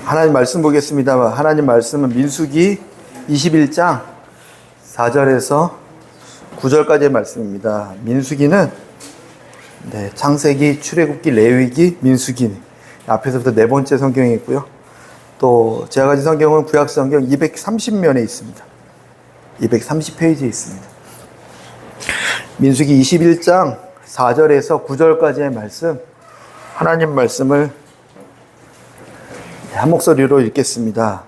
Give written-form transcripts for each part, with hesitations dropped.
하나님 말씀 보겠습니다. 하나님 말씀은 민수기 21장 4절에서 9절까지의 말씀입니다. 민수기는 창세기, 출애굽기, 레위기, 민수기 앞에서부터 네 번째 성경이 있고요. 또 제가 가진 성경은 구약 성경 230면에 있습니다. 230페이지에 있습니다. 민수기 21장 4절에서 9절까지의 말씀, 하나님 말씀을 한 목소리로 읽겠습니다.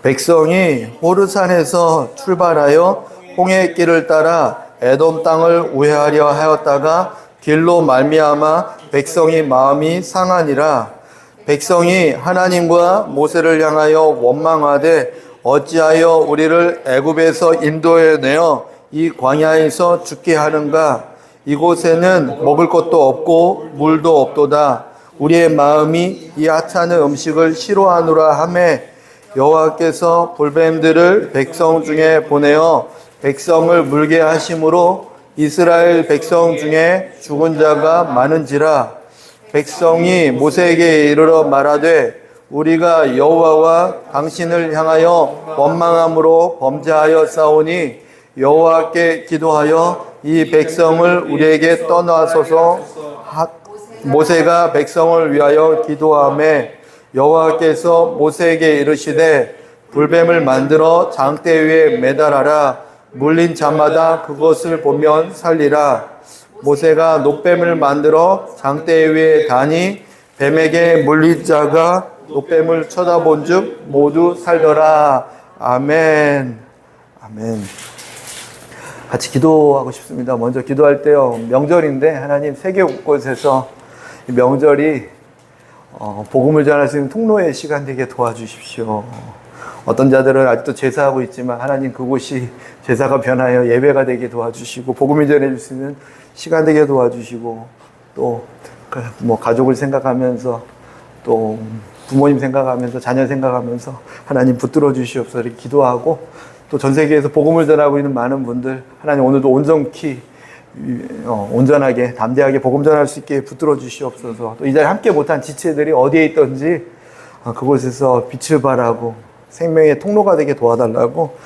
백성이 호르산에서 출발하여 홍해 길을 따라 에돔 땅을 우회하려 하였다가 길로 말미암아 백성이 마음이 상하니라. 백성이 하나님과 모세를 향하여 원망하되 어찌하여 우리를 애굽에서 인도해 내어 이 광야에서 죽게 하는가? 이곳에는 먹을 것도 없고 물도 없도다. 우리의 마음이 이 하찮은 음식을 싫어하노라 하매 여호와께서 불뱀들을 백성 중에 보내어 백성을 물게 하심으로 이스라엘 백성 중에 죽은 자가 많은지라. 백성이 모세에게 이르러 말하되 우리가 여호와와 당신을 향하여 원망함으로 범죄하여 싸우니 여호와께 기도하여 이 백성을 우리에게 떠나소서. 모세가 백성을 위하여 기도하매 여호와께서 모세에게 이르시되 불뱀을 만들어 장대 위에 매달아라. 물린 자마다 그것을 보면 살리라. 모세가 녹뱀을 만들어 장대 위에 다니 뱀에게 물린 자가 녹뱀을 쳐다본 즉 모두 살더라. 아멘. 아멘. 같이 기도하고 싶습니다. 먼저 기도할 때요, 명절인데 하나님 세계 곳곳에서 이 명절이 복음을 전할 수 있는 통로의 시간 되게 도와주십시오. 어떤 자들은 아직도 제사하고 있지만 하나님 그곳이 제사가 변하여 예배가 되게 도와주시고 복음을 전해줄 수 있는 시간 되게 도와주시고 또 뭐 가족을 생각하면서 또 부모님 생각하면서 자녀 생각하면서 하나님 붙들어 주시옵소서 이렇게 기도하고 또 전 세계에서 복음을 전하고 있는 많은 분들 하나님 오늘도 온전히 온전하게 담대하게 복음 전할 수 있게 붙들어 주시옵소서. 또 이 자리에 함께 못한 지체들이 어디에 있든지 그곳에서 빛을 발하고 생명의 통로가 되게 도와달라고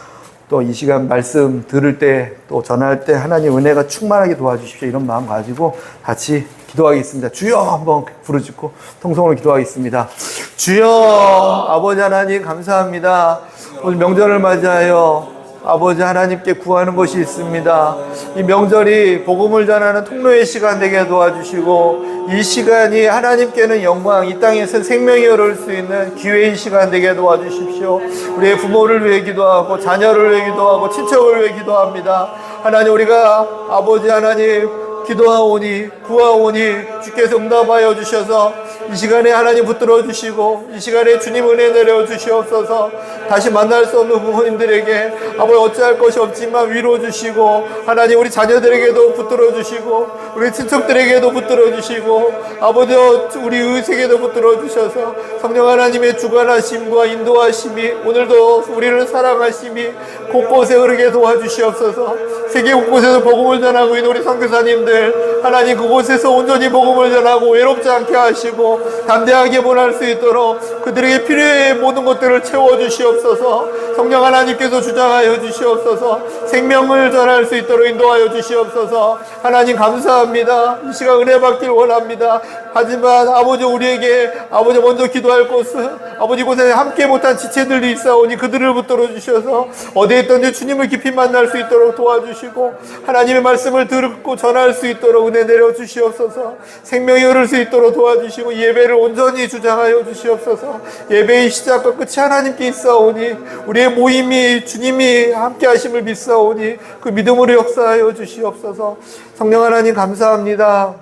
또 이 시간 말씀 들을 때 또 전할 때 하나님 은혜가 충만하게 도와주십시오. 이런 마음 가지고 같이 기도하겠습니다. 주여 한번 부르짖고 통성으로 기도하겠습니다. 주여 아버지 하나님 감사합니다. 오늘 명절을 맞이하여 아버지 하나님께 구하는 것이 있습니다. 이 명절이 복음을 전하는 통로의 시간 되게 도와주시고 이 시간이 하나님께는 영광, 이 땅에서 생명이 흐를 수 있는 기회의 시간 되게 도와주십시오. 우리의 부모를 위해 기도하고 자녀를 위해 기도하고 친척을 위해 기도합니다. 하나님 우리가 아버지 하나님 기도하오니 구하오니 주께서 응답하여 주셔서 이 시간에 하나님 붙들어 주시고 이 시간에 주님 은혜 내려 주시옵소서. 다시 만날 수 없는 부모님들에게 아버지 어찌할 것이 없지만 위로 주시고 하나님 우리 자녀들에게도 붙들어 주시고 우리 친척들에게도 붙들어 주시고 아버지 우리 의색에도 붙들어 주셔서 성령 하나님의 주관하심과 인도하심이 오늘도 우리를 사랑하심이 곳곳에 흐르게 도와주시옵소서. 세계 곳곳에서 복음을 전하고 있는 우리 선교사님들 하나님 그곳에서 온전히 복음을 전하고 외롭지 않게 하시고 담대하게 보낼 수 있도록 그들에게 필요해 모든 것들을 채워주시옵소서. 성령 하나님께서 주장하여 주시옵소서. 생명을 전할 수 있도록 인도하여 주시옵소서. 하나님 감사합니다. 이 시간 은혜 받길 원합니다. 하지만 아버지 우리에게 아버지 먼저 기도할 곳은 아버지 곳에 함께 못한 지체들이 있사오니 그들을 붙들어 주셔서 어디에 있든지 주님을 깊이 만날 수 있도록 도와주시고 하나님의 말씀을 듣고 전할 수 있도록 은혜 내려 주시옵소서. 생명이 흐를 수 있도록 도와주시고 예배를 온전히 주장하여 주시옵소서. 예배의 시작과 끝이 하나님께 있사오니 우리의 모임이 주님이 함께 하심을 믿사오니 그 믿음으로 역사하여 주시옵소서. 성령 하나님 감사합니다.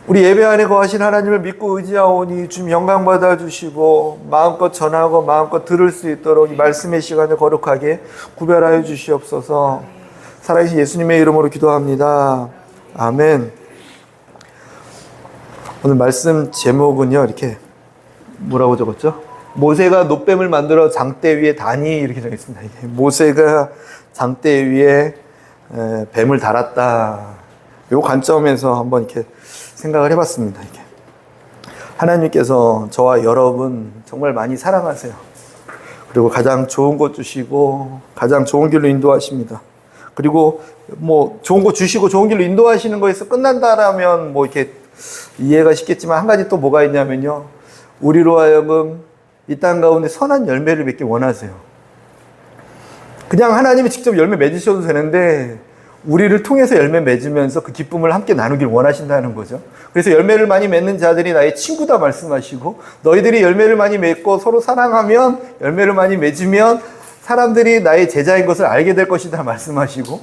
우리 예배 안에 거하신 하나님을 믿고 의지하오니 주님 영광 받아주시고 마음껏 전하고 마음껏 들을 수 있도록 이 말씀의 시간을 거룩하게 구별하여 주시옵소서. 살아계신 예수님의 이름으로 기도합니다. 아멘. 오늘 말씀 제목은요 이렇게 뭐라고 적었죠? 모세가 녹뱀을 만들어 장대 위에 다니 이렇게 적었습니다. 모세가 장대 위에 뱀을 달았다. 이 관점에서 한번 이렇게 생각을 해봤습니다. 이게 하나님께서 저와 여러분 정말 많이 사랑하세요. 그리고 가장 좋은 것 주시고 가장 좋은 길로 인도하십니다. 그리고 뭐 좋은 거 주시고 좋은 길로 인도하시는 거에서 끝난다라면 뭐 이렇게 이해가 쉽겠지만 한 가지 또 뭐가 있냐면요. 우리로 하여금 이 땅 가운데 선한 열매를 맺기 원하세요. 그냥 하나님이 직접 열매 맺으셔도 되는데 우리를 통해서 열매 맺으면서 그 기쁨을 함께 나누길 원하신다는 거죠. 그래서 열매를 많이 맺는 자들이 나의 친구다 말씀하시고 너희들이 열매를 많이 맺고 서로 사랑하면 열매를 많이 맺으면 사람들이 나의 제자인 것을 알게 될 것이다 말씀하시고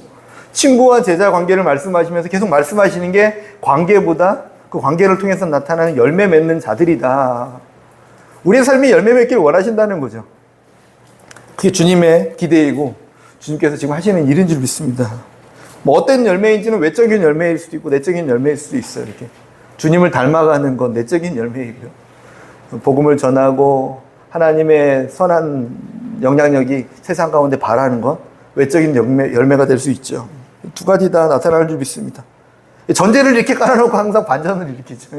친구와 제자 관계를 말씀하시면서 계속 말씀하시는 게 관계보다 그 관계를 통해서 나타나는 열매 맺는 자들이다. 우리의 삶이 열매 맺기를 원하신다는 거죠. 그게 주님의 기대이고 주님께서 지금 하시는 일인 줄 믿습니다. 뭐 어떤 열매인지는 외적인 열매일 수도 있고 내적인 열매일 수도 있어요. 이렇게 주님을 닮아가는 건 내적인 열매이고요. 복음을 전하고 하나님의 선한 영향력이 세상 가운데 발하는 건 외적인 열매가 될 수 있죠. 두 가지 다 나타날 줄 믿습니다. 전제를 이렇게 깔아놓고 항상 반전을 일으키죠.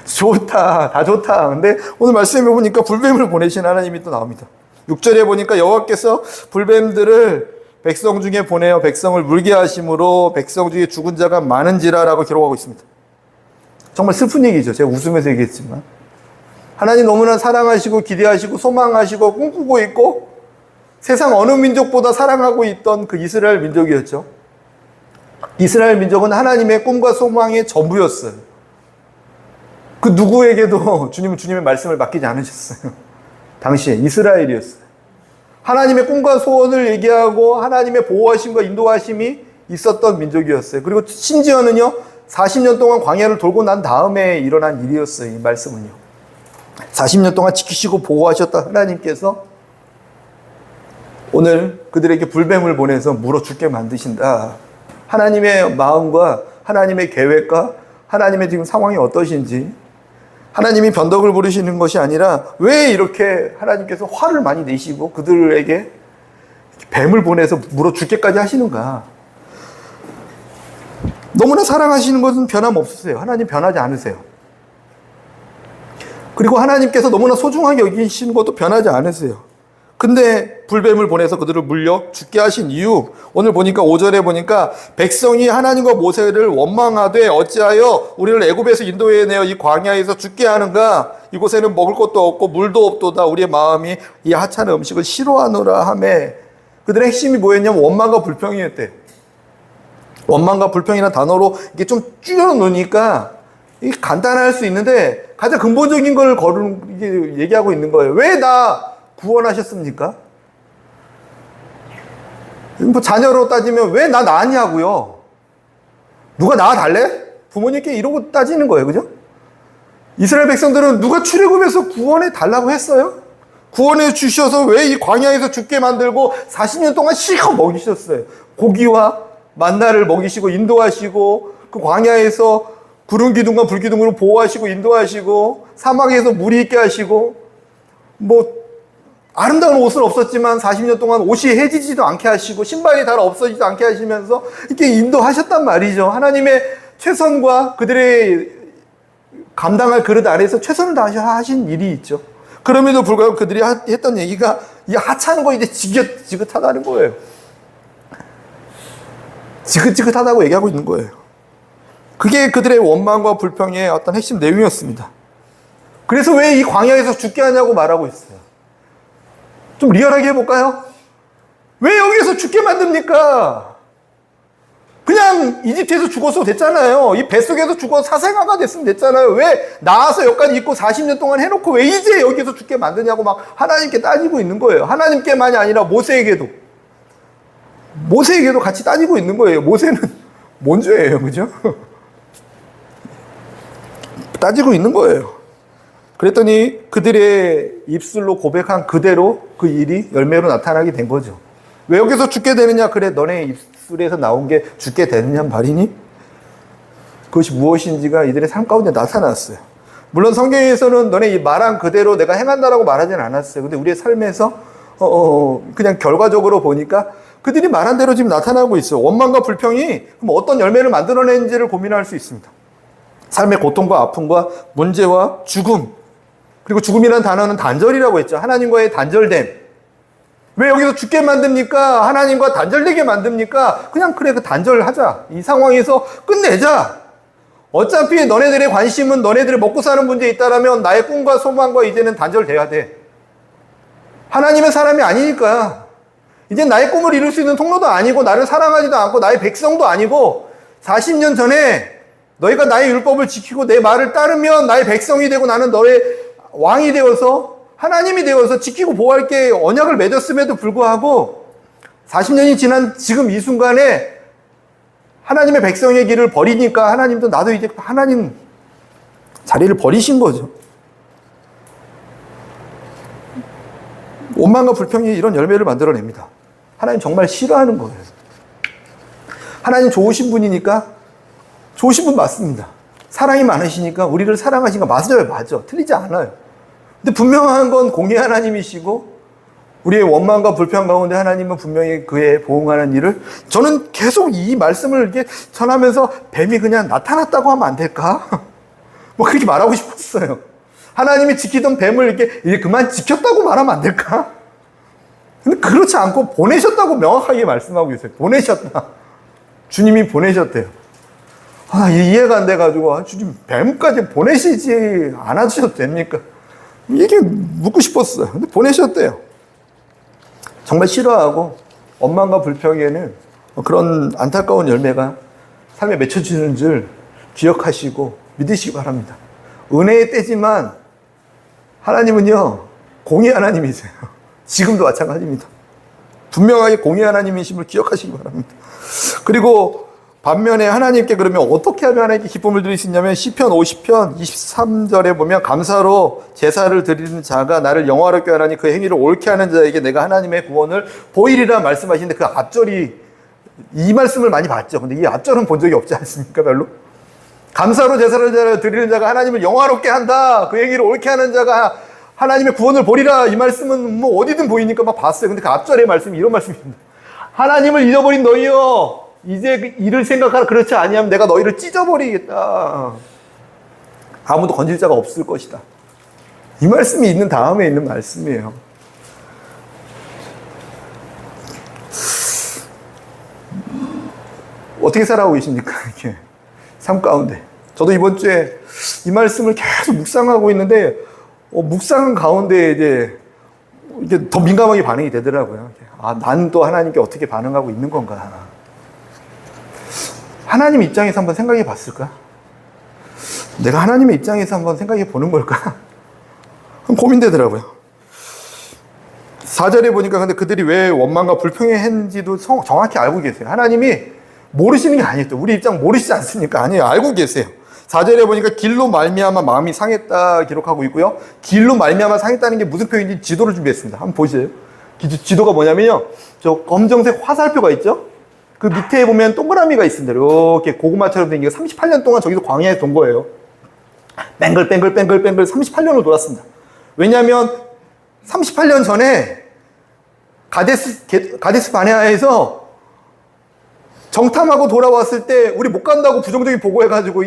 좋다, 다 좋다. 근데 오늘 말씀해 보니까 불뱀을 보내신 하나님이 또 나옵니다. 6절에 보니까 여호와께서 불뱀들을 백성 중에 보내어 백성을 물게 하심으로 백성 중에 죽은 자가 많은지라라고 기록하고 있습니다. 정말 슬픈 얘기죠. 제가 웃으면서 얘기했지만 하나님 너무나 사랑하시고 기대하시고 소망하시고 꿈꾸고 있고 세상 어느 민족보다 사랑하고 있던 그 이스라엘 민족이었죠. 이스라엘 민족은 하나님의 꿈과 소망의 전부였어요. 그 누구에게도 주님은 주님의 말씀을 맡기지 않으셨어요. 당시에 이스라엘이었어요. 하나님의 꿈과 소원을 얘기하고 하나님의 보호하심과 인도하심이 있었던 민족이었어요. 그리고 심지어는요 40년 동안 광야를 돌고 난 다음에 일어난 일이었어요. 이 말씀은요 40년 동안 지키시고 보호하셨던 하나님께서 오늘 그들에게 불뱀을 보내서 물어 죽게 만드신다. 하나님의 마음과 하나님의 계획과 하나님의 지금 상황이 어떠신지 하나님이 변덕을 부리시는 것이 아니라 왜 이렇게 하나님께서 화를 많이 내시고 그들에게 뱀을 보내서 물어 죽게까지 하시는가. 너무나 사랑하시는 것은 변함없으세요. 하나님 변하지 않으세요. 그리고 하나님께서 너무나 소중하게 여기시는 것도 변하지 않으세요. 근데 불뱀을 보내서 그들을 물려 죽게 하신 이유 오늘 보니까 5절에 보니까 백성이 하나님과 모세를 원망하되 어찌하여 우리를 애굽에서 인도해내어 이 광야에서 죽게 하는가. 이곳에는 먹을 것도 없고 물도 없도다. 우리의 마음이 이 하찮은 음식을 싫어하노라 하매 그들의 핵심이 뭐였냐면 원망과 불평이었대. 원망과 불평이라는 단어로 이게 좀 줄여놓으니까 간단할 수 있는데 가장 근본적인 걸 얘기하고 있는 거예요. 왜 나 구원하셨습니까? 뭐 자녀로 따지면 왜 나 낳았냐고요. 누가 낳아달래? 부모님께 이러고 따지는 거예요. 그죠? 이스라엘 백성들은 누가 출애굽해서 구원해 달라고 했어요? 구원해 주셔서 왜 이 광야에서 죽게 만들고 40년 동안 실컷 먹이셨어요. 고기와 만나를 먹이시고 인도하시고 그 광야에서 구름 기둥과 불 기둥으로 보호하시고 인도하시고 사막에서 물이 있게 하시고 뭐 아름다운 옷은 없었지만 40년 동안 옷이 해지지도 않게 하시고 신발이 다 없어지지도 않게 하시면서 이렇게 인도하셨단 말이죠. 하나님의 최선과 그들의 감당할 그릇 아래에서 최선을 다하신 일이 있죠. 그럼에도 불구하고 그들이 했던 얘기가 이 하찮은 거 이제 지긋지긋하다는 거예요. 지긋지긋하다고 얘기하고 있는 거예요. 그게 그들의 원망과 불평의 어떤 핵심 내용이었습니다. 그래서 왜 이 광야에서 죽게 하냐고 말하고 있어요. 좀 리얼하게 해볼까요? 왜 여기에서 죽게 만듭니까? 그냥 이집트에서 죽어서 됐잖아요. 이 뱃속에서 죽어 사생아가 됐으면 됐잖아요. 왜 나와서 여기까지 있고 40년 동안 해놓고 왜 이제 여기에서 죽게 만드냐고 막 하나님께 따지고 있는 거예요. 하나님께만이 아니라 모세에게도 같이 따지고 있는 거예요. 모세는 뭔 죄예요, 그죠? 따지고 있는 거예요. 그랬더니 그들의 입술로 고백한 그대로 그 일이 열매로 나타나게 된 거죠. 왜 여기서 죽게 되느냐? 그래, 너네 입술에서 나온 게 죽게 되느냐 말이니? 그것이 무엇인지가 이들의 삶 가운데 나타났어요. 물론 성경에서는 너네 이 말한 그대로 내가 행한다라고 말하지는 않았어요. 근데 우리의 삶에서 그냥 결과적으로 보니까 그들이 말한 대로 지금 나타나고 있어요. 원망과 불평이 그럼 어떤 열매를 만들어내는지를 고민할 수 있습니다. 삶의 고통과 아픔과 문제와 죽음, 그리고 죽음이라는 단어는 단절이라고 했죠. 하나님과의 단절됨. 왜 여기서 죽게 만듭니까? 하나님과 단절되게 만듭니까? 그냥 그래, 그 단절하자. 이 상황에서 끝내자. 어차피 너네들의 관심은 너네들이 먹고 사는 문제에 있다라면 나의 꿈과 소망과 이제는 단절돼야 돼. 하나님은 사람이 아니니까. 이제 나의 꿈을 이룰 수 있는 통로도 아니고 나를 사랑하지도 않고 나의 백성도 아니고 40년 전에 너희가 나의 율법을 지키고 내 말을 따르면 나의 백성이 되고 나는 너의 왕이 되어서 하나님이 되어서 지키고 보호할 게 언약을 맺었음에도 불구하고 40년이 지난 지금 이 순간에 하나님의 백성의 길을 버리니까 하나님도 나도 이제 하나님 자리를 버리신 거죠. 원망과 불평이 이런 열매를 만들어냅니다. 하나님 정말 싫어하는 거예요. 하나님 좋으신 분이니까 좋으신 분 맞습니다. 사랑이 많으시니까 우리를 사랑하시니까 맞아요. 맞아. 틀리지 않아요. 근데 분명한 건 공의 하나님이시고 우리의 원망과 불평 가운데 하나님은 분명히 그의 보응하는 일을 저는 계속 이 말씀을 이렇게 전하면서 뱀이 그냥 나타났다고 하면 안 될까? 뭐 그렇게 말하고 싶었어요. 하나님이 지키던 뱀을 이렇게 이제 그만 지켰다고 말하면 안 될까? 근데 그렇지 않고 보내셨다고 명확하게 말씀하고 있어요. 보내셨다. 주님이 보내셨대요. 이해가 안 돼가지고 주님 뱀까지 보내시지 않아주셔도 됩니까? 이게 묻고 싶었어요. 근데 보내셨대요. 정말 싫어하고 원망과 불평에는 그런 안타까운 열매가 삶에 맺혀지는 줄 기억하시고 믿으시기 바랍니다. 은혜의 때지만 하나님은요 공의 하나님이세요. 지금도 마찬가지입니다. 분명하게 공의 하나님이심을 기억하시기 바랍니다. 그리고 반면에 하나님께 그러면 어떻게 하면 하나님께 기쁨을 드릴 수 있냐면 시편 50편 23절에 보면 감사로 제사를 드리는 자가 나를 영화롭게 하나니 그 행위를 옳게 하는 자에게 내가 하나님의 구원을 보이리라 말씀하시는데 그 앞절이 이 말씀을 많이 봤죠. 근데 이 앞절은 본 적이 없지 않습니까? 별로. 감사로 제사를 드리는 자가 하나님을 영화롭게 한다. 그 행위를 옳게 하는 자가 하나님의 구원을 보리라. 이 말씀은 뭐 어디든 보이니까 막 봤어요. 근데 그 앞절의 말씀이 이런 말씀입니다. 하나님을 잊어버린 너희여 이제 이를 생각하라. 그렇지 아니하면 내가 너희를 찢어버리겠다. 아무도 건질 자가 없을 것이다. 이 말씀이 있는 다음에 있는 말씀이에요. 어떻게 살아가고 계십니까? 이렇게 삶 가운데. 저도 이번 주에 이 말씀을 계속 묵상하고 있는데 묵상 가운데 이제 더 민감하게 반응이 되더라고요. 난 또 하나님께 어떻게 반응하고 있는 건가? 하나님 입장에서 한번 생각해 봤을까? 내가 하나님의 입장에서 한번 생각해 보는 걸까? 고민되더라고요. 4절에 보니까 근데 그들이 왜 원망과 불평해 했는지도 정확히 알고 계세요. 하나님이 모르시는 게 아니에요. 우리 입장 모르시지 않습니까? 아니에요. 알고 계세요. 4절에 보니까 길로 말미암아 마음이 상했다 기록하고 있고요. 길로 말미암아 상했다는 게 무슨 표현인지 지도를 준비했습니다. 한번 보시죠. 지도가 뭐냐면요. 저 검정색 화살표가 있죠? 그 밑에 보면 동그라미가 있습니다. 이렇게 고구마처럼 생긴 게 38년 동안 저기서 광야에 돈 거예요. 뱅글뱅글 38년을 돌았습니다. 왜냐하면 38년 전에 가데스 바네아에서 정탐하고 돌아왔을 때 우리 못 간다고 부정적인 보고해가지고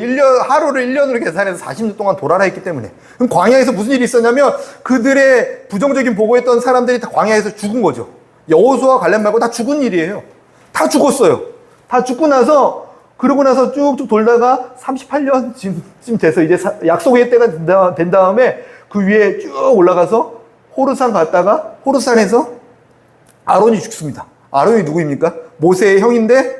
하루를 1년으로 계산해서 40년 동안 돌아라 했기 때문에. 그럼 광야에서 무슨 일이 있었냐면 그들의 부정적인 보고했던 사람들이 다 광야에서 죽은 거죠. 여호수아 관련 말고 다 죽은 일이에요. 다 죽었어요. 다 죽고 나서 그러고 나서 쭉쭉 돌다가 38년쯤 돼서 이제 약속의 때가 된 다음에 그 위에 쭉 올라가서 호르산 갔다가 호르산에서 아론이 죽습니다. 아론이 누구입니까? 모세의 형인데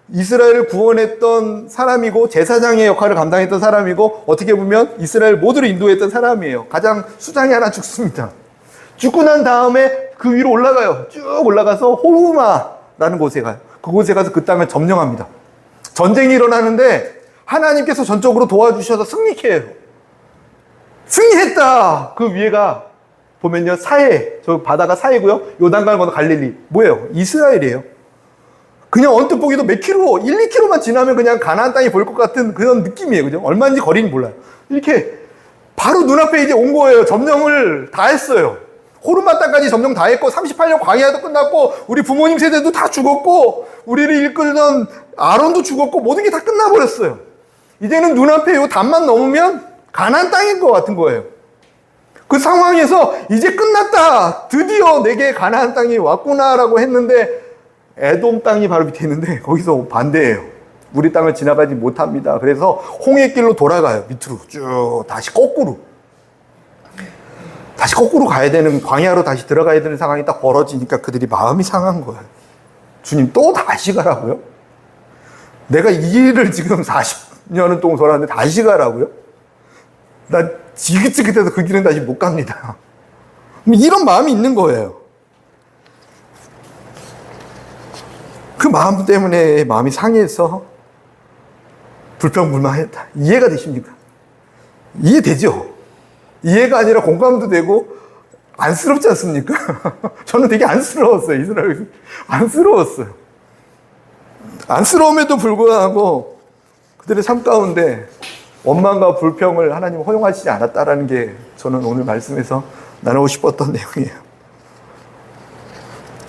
이스라엘을 구원했던 사람이고 제사장의 역할을 감당했던 사람이고 어떻게 보면 이스라엘 모두를 인도했던 사람이에요. 가장 수장이 하나 죽습니다. 죽고 난 다음에 그 위로 올라가요. 쭉 올라가서 호르마라는 곳에 가요. 그곳에 가서 그 땅을 점령합니다. 전쟁이 일어나는데 하나님께서 전적으로 도와주셔서 승리케 해요. 승리했다. 그 위에가 보면요 사해, 저 바다가 사해고요. 요단강을 건너 갈릴리. 뭐예요? 이스라엘이에요. 그냥 언뜻 보기도 몇 킬로, 1, 2킬로만 지나면 그냥 가나안 땅이 보일 것 같은 그런 느낌이에요. 그죠? 얼마인지 거리는 몰라요. 이렇게 바로 눈앞에 이제 온 거예요. 점령을 다 했어요. 호르마 땅까지 점령 다 했고 38년 광야도 끝났고 우리 부모님 세대도 다 죽었고 우리를 이끌던 아론도 죽었고 모든 게 다 끝나버렸어요. 이제는 눈앞에 요 담만 넘으면 가나안 땅인 것 같은 거예요. 그 상황에서 이제 끝났다. 드디어 내게 가나안 땅이 왔구나라고 했는데 에돔 땅이 바로 밑에 있는데 거기서 반대예요. 우리 땅을 지나가지 못합니다. 그래서 홍해길로 돌아가요. 밑으로 쭉 다시 거꾸로 가야 되는, 광야로 다시 들어가야 되는 상황이 딱 벌어지니까 그들이 마음이 상한 거예요. 주님 또 다시 가라고요? 내가 이 길을 지금 40년은 동안 돌았는데 다시 가라고요? 나 지긋지긋해서 그 길은 다시 못 갑니다. 이런 마음이 있는 거예요. 그 마음 때문에 마음이 상해서 불평불만했다. 이해가 되십니까? 이해되죠? 이해가 아니라 공감도 되고 안쓰럽지 않습니까? 저는 되게 안쓰러웠어요. 이스라엘에서 안쓰러웠어요. 안쓰러움에도 불구하고 그들의 삶 가운데 원망과 불평을 하나님 허용하시지 않았다라는 게 저는 오늘 말씀에서 나누고 싶었던 내용이에요.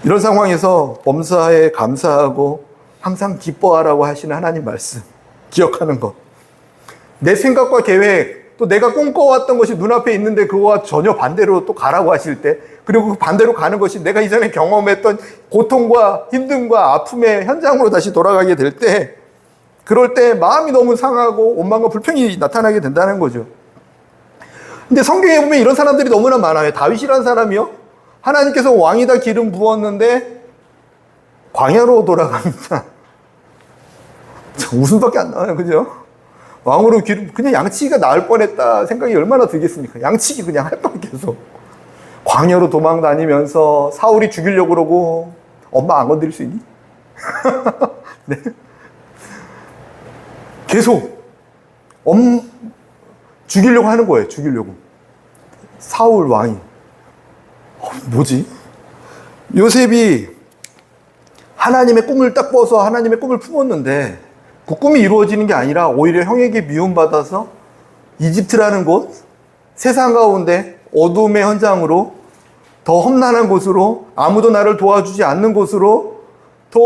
이런 상황에서 범사에 감사하고 항상 기뻐하라고 하시는 하나님 말씀 기억하는 것. 내 생각과 계획, 또 내가 꿈꿔왔던 것이 눈앞에 있는데 그거와 전혀 반대로 또 가라고 하실 때, 그리고 그 반대로 가는 것이 내가 이전에 경험했던 고통과 힘듦과 아픔의 현장으로 다시 돌아가게 될 때, 그럴 때 마음이 너무 상하고 원망과 불평이 나타나게 된다는 거죠. 근데 성경에 보면 이런 사람들이 너무나 많아요. 다윗이라는 사람이요, 하나님께서 왕이다 기름 부었는데 광야로 돌아갑니다. 웃음밖에 안 나와요. 그죠? 왕으로 기름, 그냥 양치기가 나을 뻔했다 생각이 얼마나 들겠습니까? 양치기 그냥 할 뻔 계속. 광야로 도망 다니면서 사울이 죽이려고 그러고, 엄마 안 건드릴 수 있니? 네. 계속 죽이려고 하는 거예요. 죽이려고. 사울 왕이. 뭐지? 요셉이 하나님의 꿈을 딱 꿔서 하나님의 꿈을 품었는데 그 꿈이 이루어지는 게 아니라 오히려 형에게 미움받아서 이집트라는 곳, 세상 가운데 어둠의 현장으로, 더 험난한 곳으로, 아무도 나를 도와주지 않는 곳으로, 더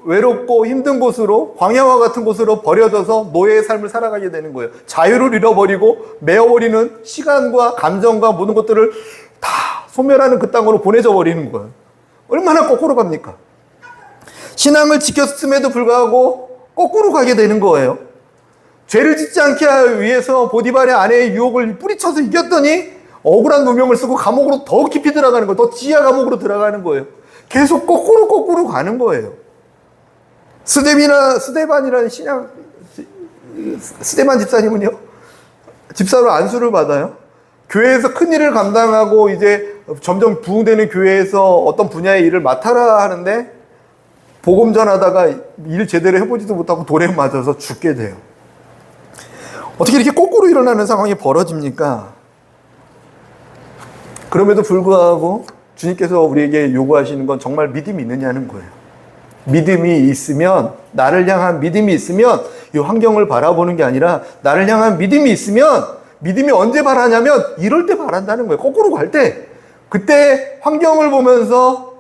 외롭고 힘든 곳으로, 광야와 같은 곳으로 버려져서 노예의 삶을 살아가게 되는 거예요. 자유를 잃어버리고 메어버리는 시간과 감정과 모든 것들을 다 소멸하는 그 땅으로 보내져 버리는 거예요. 얼마나 거꾸로 갑니까? 신앙을 지켰음에도 불구하고 거꾸로 가게 되는 거예요. 죄를 짓지 않게 하기 위해서 보디발의 아내의 유혹을 뿌리쳐서 이겼더니 억울한 누명을 쓰고 감옥으로 더 깊이 들어가는 거예요. 더 지하 감옥으로 들어가는 거예요. 계속 거꾸로 가는 거예요. 스데반이라는 스데반 집사님은요, 집사로 안수를 받아요. 교회에서 큰 일을 감당하고 이제 점점 부흥되는 교회에서 어떤 분야의 일을 맡아라 하는데 복음 전하다가 일 제대로 해보지도 못하고 돌에 맞아서 죽게 돼요. 어떻게 이렇게 거꾸로 일어나는 상황이 벌어집니까? 그럼에도 불구하고 주님께서 우리에게 요구하시는 건 정말 믿음이 있느냐는 거예요. 믿음이 있으면, 나를 향한 믿음이 있으면 이 환경을 바라보는 게 아니라 나를 향한 믿음이 있으면, 믿음이 언제 바라냐면 이럴 때 바란다는 거예요. 거꾸로 갈 때. 그때 환경을 보면서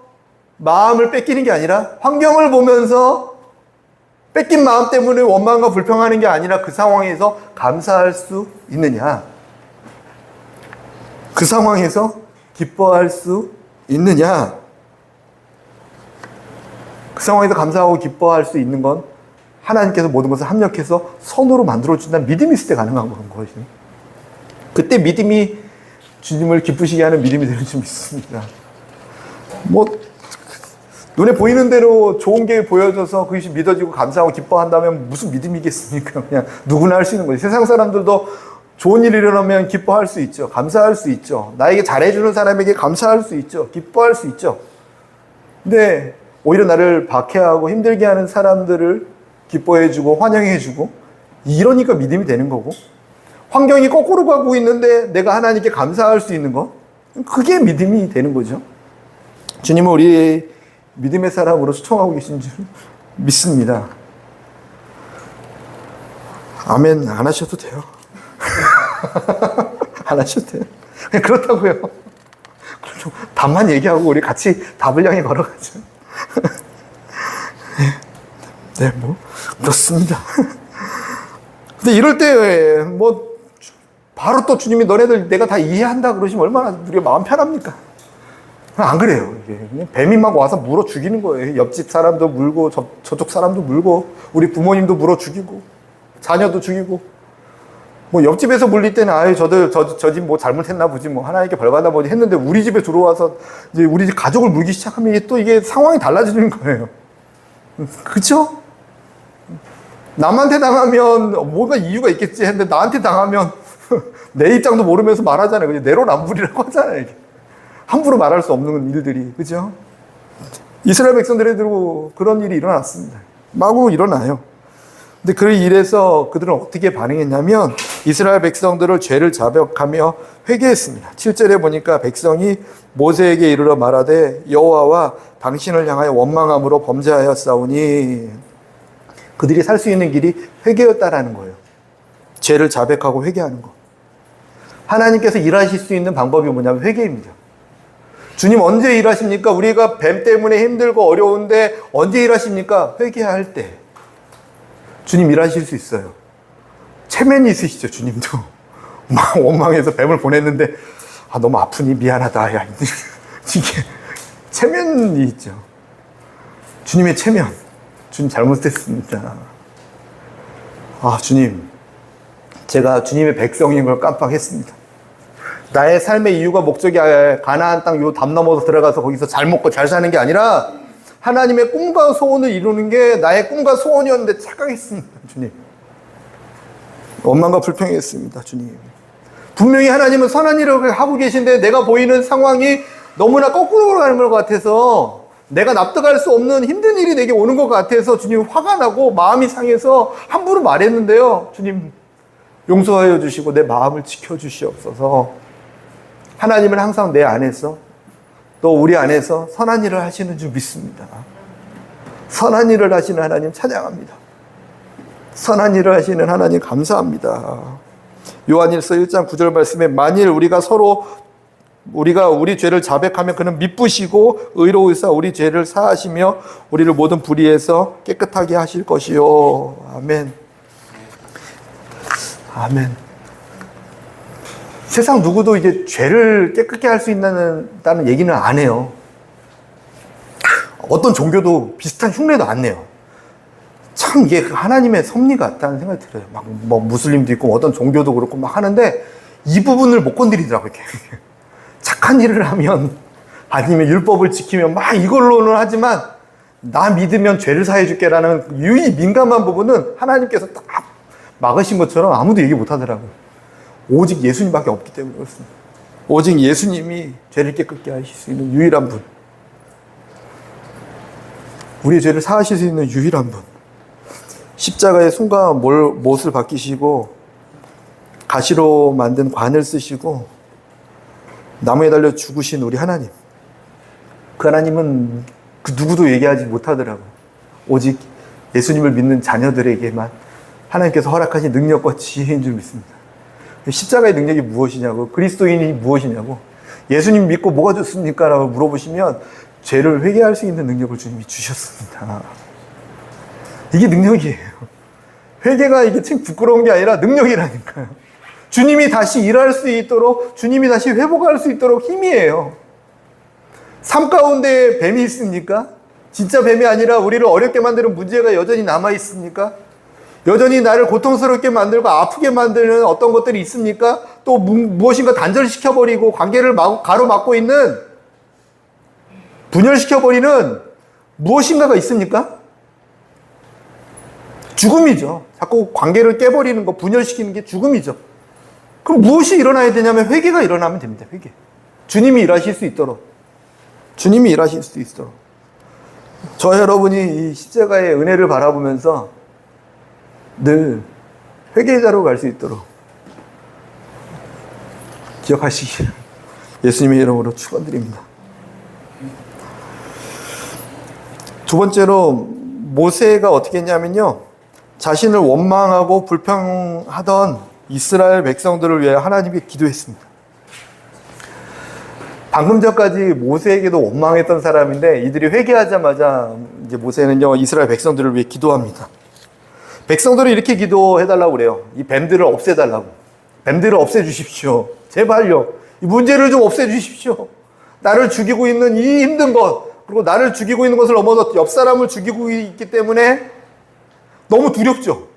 마음을 뺏기는 게 아니라, 환경을 보면서 뺏긴 마음 때문에 원망과 불평하는 게 아니라 그 상황에서 감사할 수 있느냐, 그 상황에서 기뻐할 수 있느냐, 그 상황에서 감사하고 기뻐할 수 있는 건 하나님께서 모든 것을 합력해서 선으로 만들어준다는 믿음이 있을 때 가능한 거거든요. 그때 믿음이 주님을 기쁘시게 하는 믿음이 되는 줄 믿습니다. 눈에 보이는 대로 좋은 게 보여져서 그것이 믿어지고 감사하고 기뻐한다면 무슨 믿음이겠습니까? 그냥 누구나 할 수 있는 거죠. 세상 사람들도 좋은 일이 일어나면 기뻐할 수 있죠. 감사할 수 있죠. 나에게 잘해주는 사람에게 감사할 수 있죠. 기뻐할 수 있죠. 근데 오히려 나를 박해하고 힘들게 하는 사람들을 기뻐해주고 환영해주고, 이러니까 믿음이 되는 거고, 환경이 거꾸로 가고 있는데 내가 하나님께 감사할 수 있는 것, 그게 믿음이 되는 거죠. 주님은 우리 믿음의 사람으로 초청하고 계신 줄 믿습니다. 아멘 안 하셔도 돼요. 안 하셔도 돼요. 그냥 그렇다고요. 답만 얘기하고 우리 같이 답을 향해 걸어가죠. 네, 그렇습니다. 근데 이럴 때 뭐 바로 또 주님이 너네들 내가 다 이해한다 그러시면 얼마나 우리가 마음 편합니까? 안 그래요. 이게 그냥 뱀이 막 와서 물어 죽이는 거예요. 옆집 사람도 물고 저쪽 사람도 물고 우리 부모님도 물어 죽이고 자녀도 죽이고 뭐 옆집에서 물릴 때는 아유 저 집 뭐 잘못했나 보지 뭐 하나님께 벌 받아 보지 했는데 우리 집에 들어와서 이제 우리 집 가족을 물기 시작하면 또 이게 상황이 달라지는 거예요. 그렇죠? 남한테 당하면 뭔가 이유가 있겠지 했는데 나한테 당하면 내 입장도 모르면서 말하잖아요. 그냥 내로남불이라고 하잖아요. 이게. 함부로 말할 수 없는 일들이, 그죠? 이스라엘 백성들에도 그런 일이 일어났습니다. 마구 일어나요. 근데 그 일에서 그들은 어떻게 반응했냐면 이스라엘 백성들을 죄를 자백하며 회개했습니다. 7절에 보니까 백성이 모세에게 이르러 말하되 여호와와 당신을 향하여 원망함으로 범죄하였사오니 그들이 살 수 있는 길이 회개였다라는 거예요. 죄를 자백하고 회개하는 거. 하나님께서 일하실 수 있는 방법이 뭐냐면 회개입니다. 주님 언제 일하십니까? 우리가 뱀 때문에 힘들고 어려운데 언제 일하십니까? 회개할 때. 주님 일하실 수 있어요. 체면이 있으시죠, 주님도. 막 원망해서 뱀을 보냈는데, 아, 너무 아프니 미안하다. 야, 이게 체면이 있죠. 주님의 체면. 주님 잘못했습니다. 아, 주님. 제가 주님의 백성인 걸 깜빡했습니다. 나의 삶의 이유가 목적이 가나안 땅 요 담 넘어서 들어가서 거기서 잘 먹고 잘 사는 게 아니라 하나님의 꿈과 소원을 이루는 게 나의 꿈과 소원이었는데 착각했습니다. 주님. 원망과 불평했습니다. 주님. 분명히 하나님은 선한 일을 하고 계신데 내가 보이는 상황이 너무나 거꾸로 가는 것 같아서 내가 납득할 수 없는 힘든 일이 내게 오는 것 같아서 주님 화가 나고 마음이 상해서 함부로 말했는데요. 주님 용서하여 주시고 내 마음을 지켜주시옵소서. 하나님은 항상 내 안에서 또 우리 안에서 선한 일을 하시는 줄 믿습니다. 선한 일을 하시는 하나님 찬양합니다. 선한 일을 하시는 하나님 감사합니다. 요한일서 1장 9절 말씀에 만일 우리가 우리 죄를 자백하면 그는 미쁘시고 의로우사 우리 죄를 사하시며 우리를 모든 불의에서 깨끗하게 하실 것이요. 아멘. 아멘. 세상 누구도 이제 죄를 깨끗게 할 수 있다는 얘기는 안 해요. 어떤 종교도 비슷한 흉내도 안 내요. 참 이게 하나님의 섭리 같다는 생각이 들어요. 막 뭐 무슬림도 있고 어떤 종교도 그렇고 막 하는데 이 부분을 못 건드리더라고요. 착한 일을 하면 아니면 율법을 지키면 막 이걸로는 하지만 나 믿으면 죄를 사해 줄게라는 유의 민감한 부분은 하나님께서 딱 막으신 것처럼 아무도 얘기 못 하더라고요. 오직 예수님밖에 없기 때문에 그렇습니다. 오직 예수님이 죄를 깨끗게 하실 수 있는 유일한 분. 우리의 죄를 사하실 수 있는 유일한 분. 십자가의 순간 못을 벗기시고 가시로 만든 관을 쓰시고 나무에 달려 죽으신 우리 하나님. 그 하나님은 그 누구도 얘기하지 못하더라고요. 오직 예수님을 믿는 자녀들에게만 하나님께서 허락하신 능력과 지혜인 줄 믿습니다. 십자가의 능력이 무엇이냐고, 그리스도인이 무엇이냐고, 예수님 믿고 뭐가 좋습니까? 라고 물어보시면 죄를 회개할 수 있는 능력을 주님이 주셨습니다. 이게 능력이에요. 회개가 이게 참 부끄러운 게 아니라 능력이라니까요. 주님이 다시 일할 수 있도록, 주님이 다시 회복할 수 있도록 힘이에요. 삶 가운데 뱀이 있습니까? 진짜 뱀이 아니라 우리를 어렵게 만드는 문제가 여전히 남아있습니까? 여전히 나를 고통스럽게 만들고 아프게 만드는 어떤 것들이 있습니까? 또 무엇인가 단절시켜버리고 관계를 가로막고 있는, 분열시켜버리는 무엇인가가 있습니까? 죽음이죠. 자꾸 관계를 깨버리는 거, 분열시키는 게 죽음이죠. 그럼 무엇이 일어나야 되냐면 회개가 일어나면 됩니다. 회개. 주님이 일하실 수 있도록. 주님이 일하실 수 있도록. 저 여러분이 이 십자가의 은혜를 바라보면서 늘 회개자로 갈 수 있도록 기억하시길 예수님의 이름으로 축원드립니다. 두 번째로 모세가 어떻게 했냐면요, 자신을 원망하고 불평하던 이스라엘 백성들을 위해 하나님께 기도했습니다. 방금 전까지 모세에게도 원망했던 사람인데 이들이 회개하자마자 이제 모세는요 이스라엘 백성들을 위해 기도합니다. 백성들은 이렇게 기도해달라고 그래요. 이 뱀들을 없애달라고. 뱀들을 없애주십시오. 제발요. 이 문제를 좀 없애주십시오. 나를 죽이고 있는 이 힘든 것, 그리고 나를 죽이고 있는 것을 넘어서 옆 사람을 죽이고 있기 때문에 너무 두렵죠.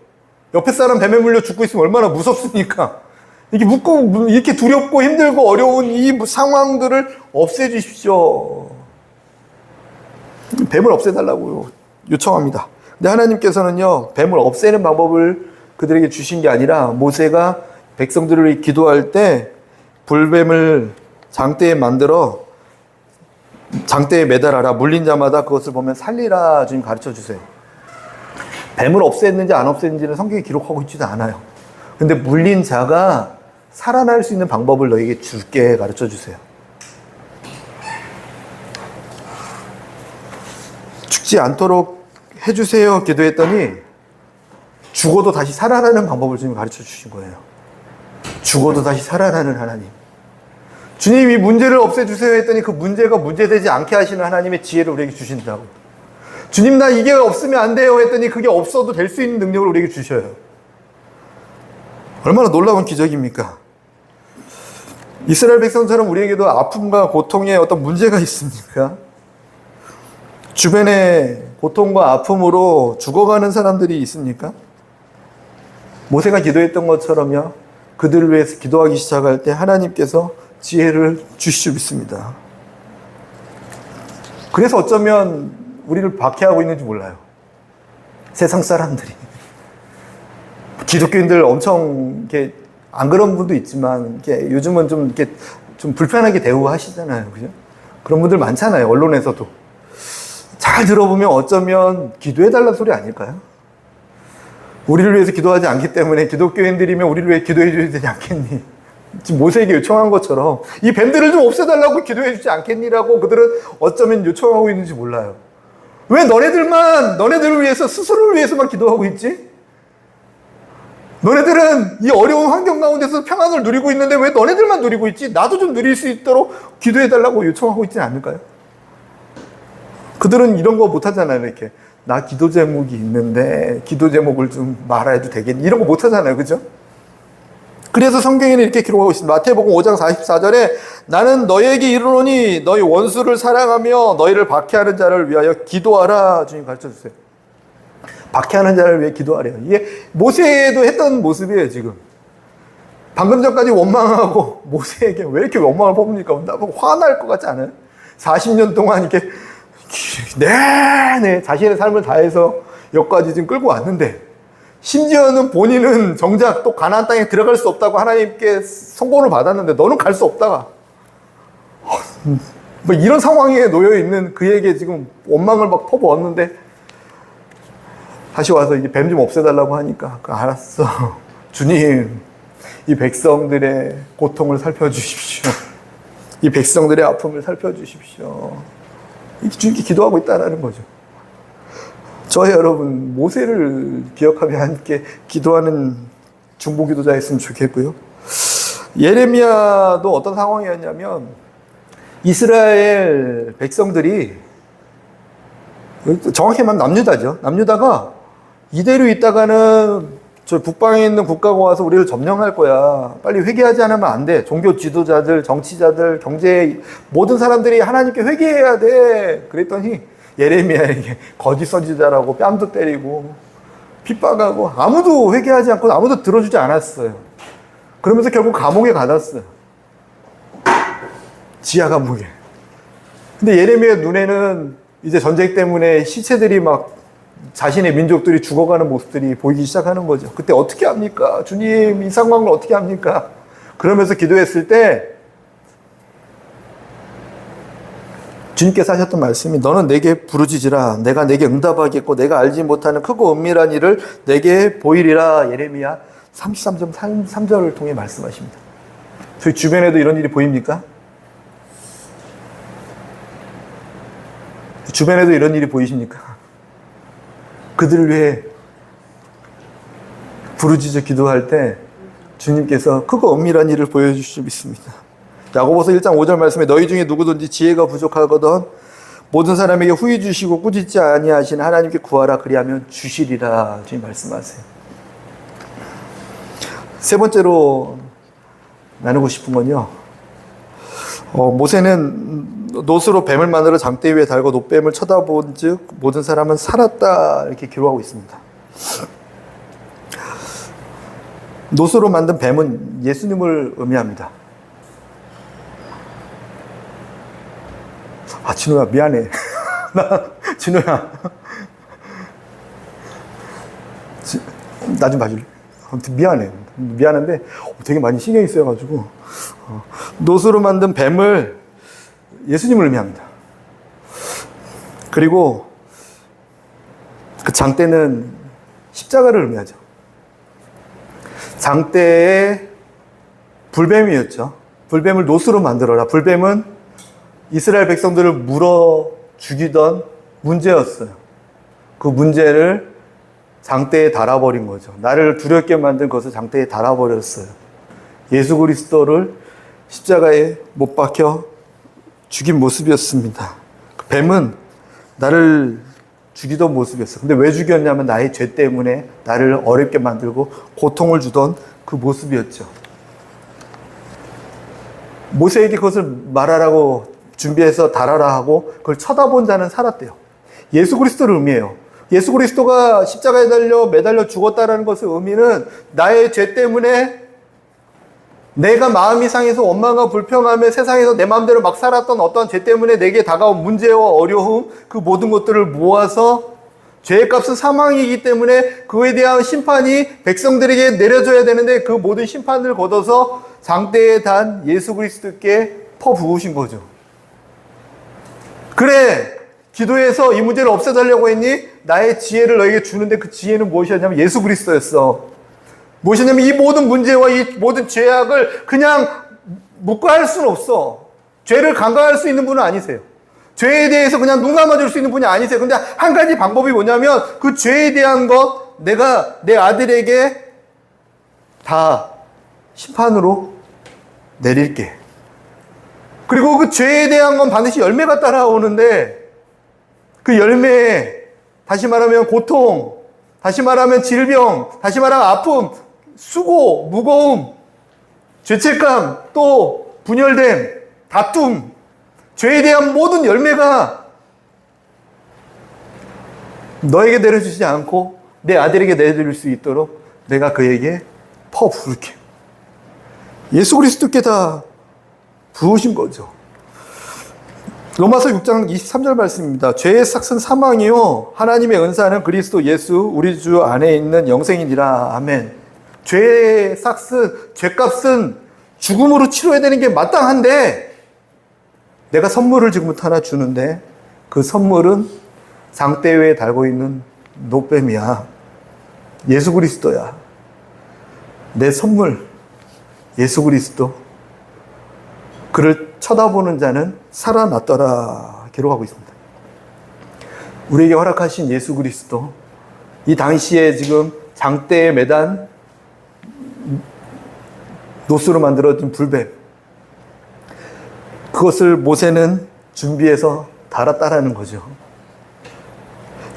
옆에 사람 뱀에 물려 죽고 있으면 얼마나 무섭습니까? 이렇게 두렵고 힘들고 어려운 이 상황들을 없애주십시오. 뱀을 없애달라고 요청합니다. 근데 하나님께서는요, 뱀을 없애는 방법을 그들에게 주신 게 아니라 모세가 백성들을 기도할 때 불뱀을 장대에 만들어 장대에 매달아라. 물린 자마다 그것을 보면 살리라. 주님 가르쳐 주세요. 뱀을 없앴는지 안 없앴는지는 성경에 기록하고 있지도 않아요. 근데 물린 자가 살아날 수 있는 방법을 너에게 줄게 가르쳐 주세요. 죽지 않도록 해주세요 기도했더니 죽어도 다시 살아나는 방법을 주님 가르쳐 주신 거예요. 죽어도 다시 살아나는 하나님. 주님이 문제를 없애주세요 했더니 그 문제가 문제되지 않게 하시는 하나님의 지혜를 우리에게 주신다고. 주님 나 이게 없으면 안 돼요 했더니 그게 없어도 될 수 있는 능력을 우리에게 주셔요. 얼마나 놀라운 기적입니까? 이스라엘 백성처럼 우리에게도 아픔과 고통에 어떤 문제가 있습니까? 주변에 고통과 아픔으로 죽어가는 사람들이 있습니까? 모세가 기도했던 것처럼요, 그들을 위해서 기도하기 시작할 때 하나님께서 지혜를 주실 줄 믿습니다. 그래서 어쩌면 우리를 박해하고 있는지 몰라요. 세상 사람들이. 기독교인들 엄청 이렇게 안 그런 분도 있지만 이렇게 요즘은 좀 이렇게 좀 불편하게 대우하시잖아요. 그죠? 그런 분들 많잖아요. 언론에서도. 잘 들어보면 어쩌면 기도해달라는 소리 아닐까요? 우리를 위해서 기도하지 않기 때문에 기독교인들이면 우리를 위해 기도해 줘야 되지 않겠니? 지금 모세에게 요청한 것처럼 이 뱀들을 좀 없애달라고 기도해 주지 않겠니라고 그들은 어쩌면 요청하고 있는지 몰라요. 왜 너네들을 위해서 스스로를 위해서만 기도하고 있지? 너네들은 이 어려운 환경 가운데서 평안을 누리고 있는데 왜 너네들만 누리고 있지? 나도 좀 누릴 수 있도록 기도해달라고 요청하고 있지 않을까요? 그들은 이런 거 못하잖아요. 이렇게 나 기도 제목이 있는데 기도 제목을 좀 말해도 되겠니? 이런 거 못하잖아요. 그죠? 그래서 성경에는 이렇게 기록하고 있습니다. 마태복음 5장 44절에 나는 너희에게 이르노니 너희 원수를 사랑하며 너희를 박해하는 자를 위하여 기도하라. 주님 가르쳐 주세요. 박해하는 자를 위해 기도하래요. 이게 모세도 했던 모습이에요. 지금 방금 전까지 원망하고 모세에게 왜 이렇게 원망을 뽑습니까? 나 화날 것 같지 않아요? 40년 동안 이렇게 네 자신의 삶을 다해서 여기까지 지금 끌고 왔는데 심지어는 본인은 정작 또 가나안 땅에 들어갈 수 없다고 하나님께 선고를 받았는데 너는 갈 수 없다가 뭐 이런 상황에 놓여 있는 그에게 지금 원망을 막 퍼부었는데 다시 와서 이제 뱀 좀 없애달라고 하니까 알았어. 주님, 이 백성들의 고통을 살펴주십시오. 이 백성들의 아픔을 살펴주십시오. 주님께 기도하고 있다는 거죠. 저희 여러분 모세를 기억하며 함께 기도하는 중보기도자였으면 좋겠고요. 예레미야도 어떤 상황이었냐면 이스라엘 백성들이 정확히 말하면 남유다죠. 남유다가 이대로 있다가는 저 북방에 있는 국가가 와서 우리를 점령할 거야. 빨리 회개하지 않으면 안 돼. 종교 지도자들, 정치자들, 경제 모든 사람들이 하나님께 회개해야 돼. 그랬더니 예레미야에게 거짓 선지자라고 뺨도 때리고 핍박하고 아무도 회개하지 않고 아무도 들어주지 않았어요. 그러면서 결국 감옥에 가뒀어요. 지하 감옥에. 근데 예레미야 눈에는 이제 전쟁 때문에 시체들이 막 자신의 민족들이 죽어가는 모습들이 보이기 시작하는 거죠. 그때 어떻게 합니까? 주님, 이 상황을 어떻게 합니까? 그러면서 기도했을 때 주님께서 하셨던 말씀이 너는 내게 부르짖으라. 내가 내게 응답하겠고 내가 알지 못하는 크고 은밀한 일을 내게 보이리라. 예레미야 33장 3절을 통해 말씀하십니다. 저희 주변에도 이런 일이 보입니까? 주변에도 이런 일이 보이십니까? 그들을 위해 부르짖어 기도할 때 주님께서 크고 은밀한 일을 보여주실 수 있습니다. 야고보서 1장 5절 말씀에 너희 중에 누구든지 지혜가 부족하거든 모든 사람에게 후히 주시고 꾸짖지 아니하시는 하나님께 구하라 그리하면 주시리라. 주님 말씀하세요. 세 번째로 나누고 싶은 건요. 모세는 놋으로 뱀을 만들어 장대 위에 달고 놋뱀을 쳐다본 즉 모든 사람은 살았다 이렇게 기록하고 있습니다. 놋으로 만든 뱀은 예수님을 의미합니다. 진호야 미안해. 진호야 나 좀 봐줄래? 아무튼 미안한데 되게 많이 신경이 쓰여가지고 놋으로 만든 뱀을 예수님을 의미합니다. 그리고 그 장대는 십자가를 의미하죠. 장대의 불뱀이었죠. 불뱀을 놋으로 만들어라. 불뱀은 이스라엘 백성들을 물어 죽이던 문제였어요. 그 문제를 장대에 달아버린 거죠. 나를 두렵게 만든 것을 장대에 달아버렸어요. 예수 그리스도를 십자가에 못 박혀 죽인 모습이었습니다. 그 뱀은 나를 죽이던 모습이었어요. 근데 왜 죽였냐면 나의 죄 때문에 나를 어렵게 만들고 고통을 주던 그 모습이었죠. 모세에게 그것을 말하라고 준비해서 달아라 하고 그걸 쳐다본 자는 살았대요. 예수 그리스도를 의미해요. 예수 그리스도가 십자가에 매달려 죽었다라는 것의 의미는 나의 죄 때문에 내가 마음이 상해서 원망과 불평하며 세상에서 내 마음대로 막 살았던 어떠한 죄 때문에 내게 다가온 문제와 어려움 그 모든 것들을 모아서 죄의 값은 사망이기 때문에 그에 대한 심판이 백성들에게 내려져야 되는데 그 모든 심판을 걷어서 장대에 단 예수 그리스도께 퍼부으신 거죠. 그래 기도해서 이 문제를 없애달라고 했니? 나의 지혜를 너에게 주는데 그 지혜는 무엇이었냐면 예수 그리스도였어. 무엇이냐면 이 모든 문제와 이 모든 죄악을 그냥 묵과할 수는 없어. 죄를 간과할 수 있는 분은 아니세요. 죄에 대해서 그냥 눈 감아줄 수 있는 분이 아니세요. 근데 한 가지 방법이 뭐냐면 그 죄에 대한 것 내가 내 아들에게 다 심판으로 내릴게. 그리고 그 죄에 대한 건 반드시 열매가 따라오는데 그 열매에 다시 말하면 고통, 다시 말하면 질병, 다시 말하면 아픔, 수고, 무거움, 죄책감, 또 분열됨, 다툼, 죄에 대한 모든 열매가 너에게 내려주지 않고 내 아들에게 내려줄 수 있도록 내가 그에게 퍼부을게. 예수 그리스도께 다 부으신 거죠. 로마서 6장 23절 말씀입니다. 죄의 삭은 사망이요 하나님의 은사는 그리스도 예수 우리 주 안에 있는 영생이니라. 아멘. 죄의 삭은 죄값은 죽음으로 치러야 되는 게 마땅한데 내가 선물을 지금부터 하나 주는데 그 선물은 장대 위에 달고 있는 놋뱀이야. 예수 그리스도야. 내 선물 예수 그리스도. 그를 쳐다보는 자는 살아났더라 기록하고 있습니다. 우리에게 허락하신 예수 그리스도, 이 당시에 지금 장대에 매단 놋으로 만들어진 불뱀, 그것을 모세는 준비해서 달았다라는 거죠.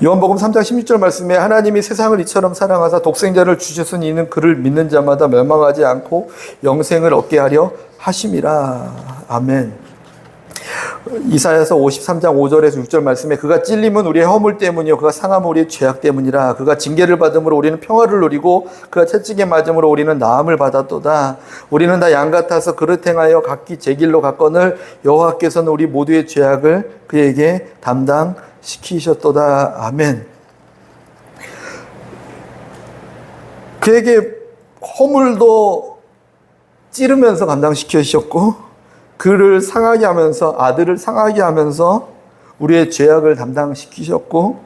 요한복음 3장 16절 말씀에 하나님이 세상을 이처럼 사랑하사 독생자를 주셨으니 이는 그를 믿는 자마다 멸망하지 않고 영생을 얻게 하려 하심이라. 아멘. 이사야서 53장 5절에서 6절 말씀에 그가 찔림은 우리의 허물 때문이요 그가 상함은 우리의 죄악 때문이라. 그가 징계를 받음으로 우리는 평화를 누리고 그가 채찍에 맞음으로 우리는 나음을 받았도다. 우리는 다 양 같아서 그릇 행하여 각기 제 길로 갔거늘 여호와께서는 우리 모두의 죄악을 그에게 담당시키셨도다. 아멘. 그에게 허물도 찌르면서 감당시키셨고 그를 상하게 하면서 아들을 상하게 하면서 우리의 죄악을 담당시키셨고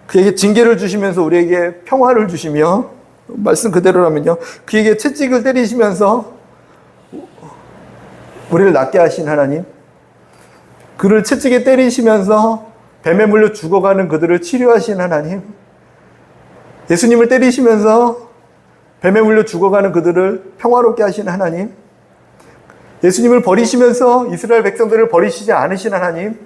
그에게 징계를 주시면서 우리에게 평화를 주시며 말씀 그대로라면요 그에게 채찍을 때리시면서 우리를 낫게 하신 하나님, 그를 채찍에 때리시면서 뱀에 물려 죽어가는 그들을 치료하신 하나님, 예수님을 때리시면서 뱀에 물려 죽어가는 그들을 평화롭게 하신 하나님, 예수님을 버리시면서 이스라엘 백성들을 버리시지 않으신 하나님,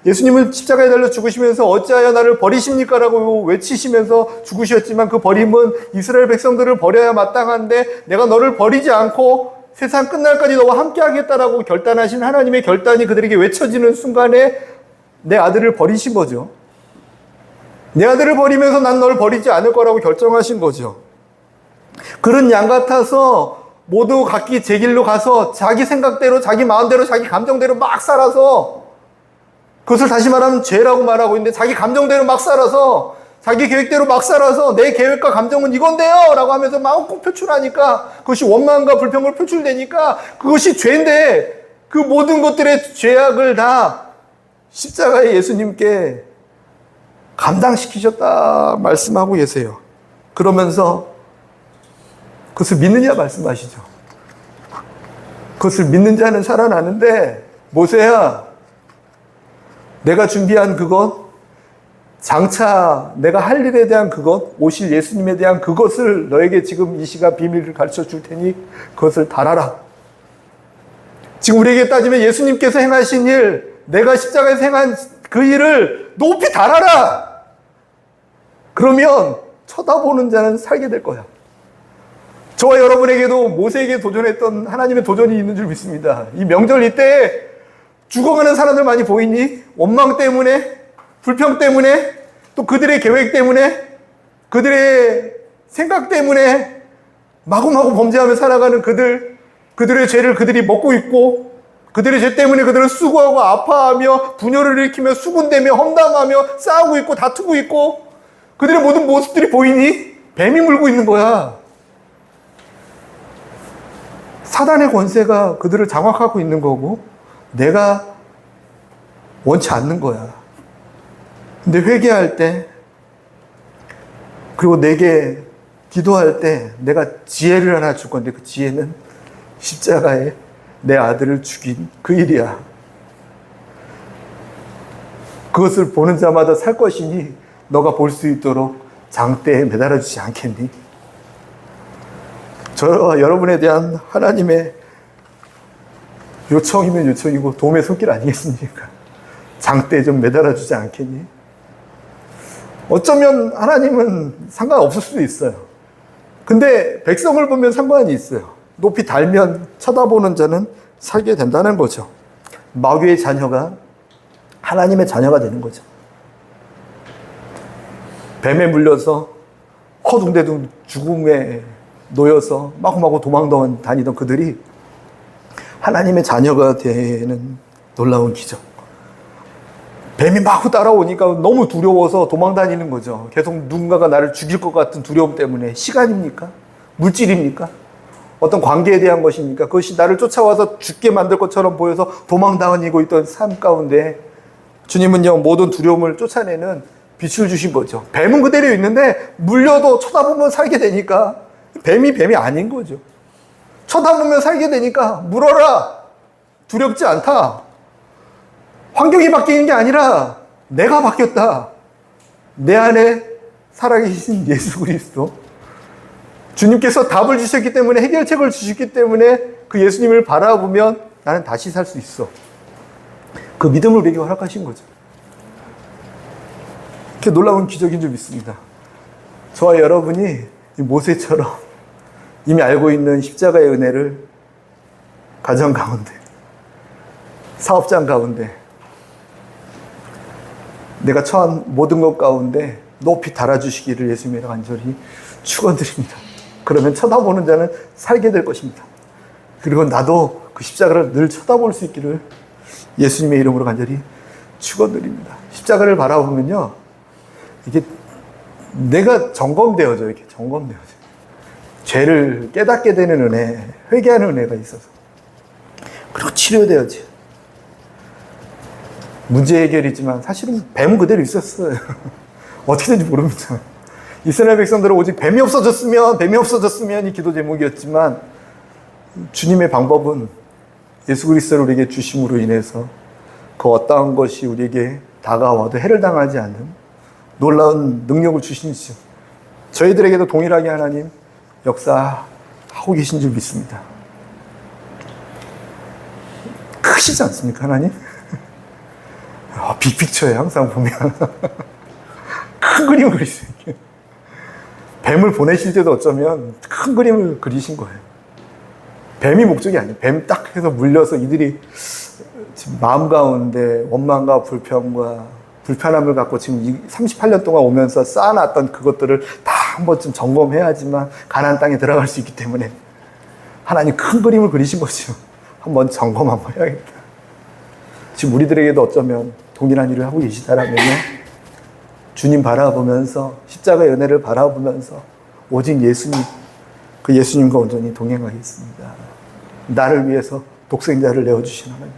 예수님은 십자가에 달려 죽으시면서 어찌하여 나를 버리십니까? 라고 외치시면서 죽으셨지만 그 버림은 이스라엘 백성들을 버려야 마땅한데 내가 너를 버리지 않고 세상 끝날까지 너와 함께 하겠다라고 결단하신 하나님의 결단이 그들에게 외쳐지는 순간에 내 아들을 버리신 거죠. 내 아들을 버리면서 난 너를 버리지 않을 거라고 결정하신 거죠. 그런 양 같아서 모두 각기 제 길로 가서 자기 생각대로, 자기 마음대로, 자기 감정대로 막 살아서, 그것을 다시 말하면 죄라고 말하고 있는데 자기 감정대로 막 살아서, 자기 계획대로 막 살아서 내 계획과 감정은 이건데요 라고 하면서 마음껏 표출하니까 그것이 원망과 불평으로 표출되니까 그것이 죄인데 그 모든 것들의 죄악을 다 십자가에 예수님께 감당시키셨다 말씀하고 계세요. 그러면서 그것을 믿느냐 말씀하시죠. 그것을 믿는 자는 살아나는데, 모세야, 내가 준비한 그것, 장차 내가 할 일에 대한 그것, 오실 예수님에 대한 그것을 너에게 지금 이 시간 비밀을 가르쳐 줄 테니 그것을 달아라. 지금 우리에게 따지면 예수님께서 행하신 일, 내가 십자가에서 행한 그 일을 높이 달아라. 그러면 쳐다보는 자는 살게 될 거야. 저와 여러분에게도 모세에게 도전했던 하나님의 도전이 있는 줄 믿습니다. 이 명절 이때 죽어가는 사람들 많이 보이니? 원망 때문에, 불평 때문에, 또 그들의 계획 때문에, 그들의 생각 때문에 마구마구 범죄하며 살아가는 그들의 죄를 그들이 먹고 있고, 그들의 죄 때문에 그들을 수고하고 아파하며 분열을 일으키며 수군대며 험담하며 싸우고 있고 다투고 있고, 그들의 모든 모습들이 보이니? 뱀이 물고 있는 거야. 사단의 권세가 그들을 장악하고 있는 거고 내가 원치 않는 거야. 근데 회개할 때, 그리고 내게 기도할 때 내가 지혜를 하나 줄 건데 그 지혜는 십자가에 내 아들을 죽인 그 일이야. 그것을 보는 자마다 살 것이니 너가 볼 수 있도록 장대에 매달아주지 않겠니? 저와 여러분에 대한 하나님의 요청이면 요청이고 도움의 손길 아니겠습니까? 장대에 좀 매달아주지 않겠니? 어쩌면 하나님은 상관없을 수도 있어요. 근데 백성을 보면 상관이 있어요. 높이 달면 쳐다보는 자는 살게 된다는 거죠. 마귀의 자녀가 하나님의 자녀가 되는 거죠. 뱀에 물려서 허둥대둥 죽음에 놓여서 마구마구 도망 다니던 그들이 하나님의 자녀가 되는 놀라운 기적. 뱀이 마구 따라오니까 너무 두려워서 도망 다니는 거죠. 계속 누군가가 나를 죽일 것 같은 두려움 때문에. 시간입니까? 물질입니까? 어떤 관계에 대한 것입니까? 그것이 나를 쫓아와서 죽게 만들 것처럼 보여서 도망 다니고 있던 삶 가운데 주님은요, 모든 두려움을 쫓아내는 빛을 주신 거죠. 뱀은 그대로 있는데 물려도 쳐다보면 살게 되니까 뱀이 아닌 거죠. 쳐다보면 살게 되니까 물어라. 두렵지 않다. 환경이 바뀌는 게 아니라 내가 바뀌었다. 내 안에 살아계신 예수 그리스도. 주님께서 답을 주셨기 때문에, 해결책을 주셨기 때문에 그 예수님을 바라보면 나는 다시 살 수 있어. 그 믿음을 우리에게 허락하신 거죠. 이렇게 놀라운 기적인 줄 믿습니다. 저와 여러분이 모세처럼 이미 알고 있는 십자가의 은혜를 가정 가운데, 사업장 가운데, 내가 처한 모든 것 가운데 높이 달아주시기를 예수님의 간절히 축원드립니다. 그러면 쳐다보는 자는 살게 될 것입니다. 그리고 나도 그 십자가를 늘 쳐다볼 수 있기를 예수님의 이름으로 간절히 축원드립니다. 십자가를 바라보면요, 이게 내가 점검되어져. 이렇게 점검되어져. 죄를 깨닫게 되는 은혜, 회개하는 은혜가 있어서. 그리고 치료되어지. 문제 해결이지만 사실은 뱀은 그대로 있었어요. 어떻게든지 모릅니다. 이스라엘 백성들은 오직 뱀이 없어졌으면 이 기도 제목이었지만 주님의 방법은 예수 그리스도를 우리에게 주심으로 인해서 그 어떠한 것이 우리에게 다가와도 해를 당하지 않는 놀라운 능력을 주시니죠. 저희들에게도 동일하게 하나님 역사하고 계신 줄 믿습니다. 크시지 않습니까, 하나님? 빅픽처에 항상 보면 큰 그림을 그리세요. 뱀을 보내실 때도 어쩌면 큰 그림을 그리신 거예요. 뱀이 목적이 아니에요. 뱀 딱 해서 물려서 이들이 지금 마음 가운데 원망과 불평과 불편함을 갖고 지금 38년 동안 오면서 쌓아놨던 그것들을 다 한 번쯤 점검해야지만 가나안 땅에 들어갈 수 있기 때문에 하나님 큰 그림을 그리신 거죠. 한번 점검 한번 해야겠다. 지금 우리들에게도 어쩌면 동일한 일을 하고 계시다라면요, 주님 바라보면서 십자가의 은혜를 바라보면서 오직 예수님, 그 예수님과 온전히 동행하겠습니다. 나를 위해서 독생자를 내어주신 하나님.